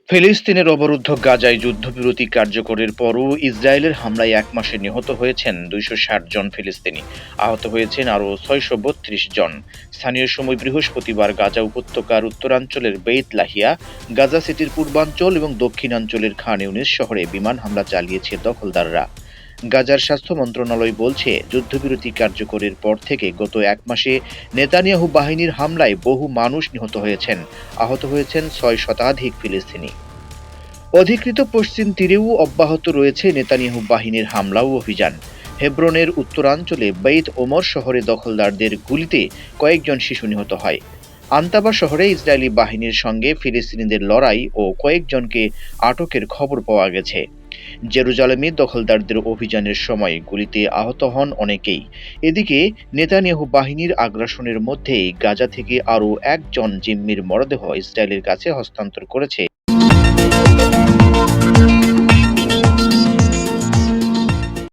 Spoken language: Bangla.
ফিলিস্তিনের অবরুদ্ধ গাজায় যুদ্ধবিরতি কার্যকরের পরও ইসরায়েলের হামলায় ১ মাসে নিহত হয়েছেন ২৬০ জন ফিলিস্তিনি। আহত হয়েছেন আরও ৬৩২ জন। স্থানীয় সময় বৃহস্পতিবার গাজা উপত্যকার উত্তরাঞ্চলের বেইত লাহিয়া, গাজা সিটির পূর্বাঞ্চল এবং দক্ষিণাঞ্চলের খান ইউনিস শহরে বিমান হামলা চালিয়েছে দখলদাররা। গাজার স্বাস্থ্য মন্ত্রণালয় বলছে, যুদ্ধবিরতি কার্যকরের পর থেকে গত ১ মাসে নেতানিয়াহু বাহিনীর হামলায় বহু মানুষ নিহত হয়েছেন। আহত হয়েছেন ৬ শতাধিক ফিলিস্তিনি। অধিকৃত পশ্চিম তীরেও অব্যাহত রয়েছে নেতানিয়াহু বাহিনীর হামলা ও অভিযান। হেব্রনের উত্তরাঞ্চলে বেইত ওমর শহরে দখলদারদের গুলিতে কয়েকজন শিশু নিহত হয়। আন্তাবা শহরে ইসরায়েলি বাহিনীর সঙ্গে ফিলিস্তিনিদের লড়াই ও কয়েকজনকে আটকের খবর পাওয়া গেছে। জেরুজালেমে দখলদারদের অভিযানের সময় গুলিতে আহত হন অনেকেই। এদিকে নেতানিয়াহু বাহিনীর আগ্রাসনের মধ্যেই গাজা থেকে আরও একজন জিম্মির মরদেহ ইসরায়েলের কাছে হস্তান্তর করেছে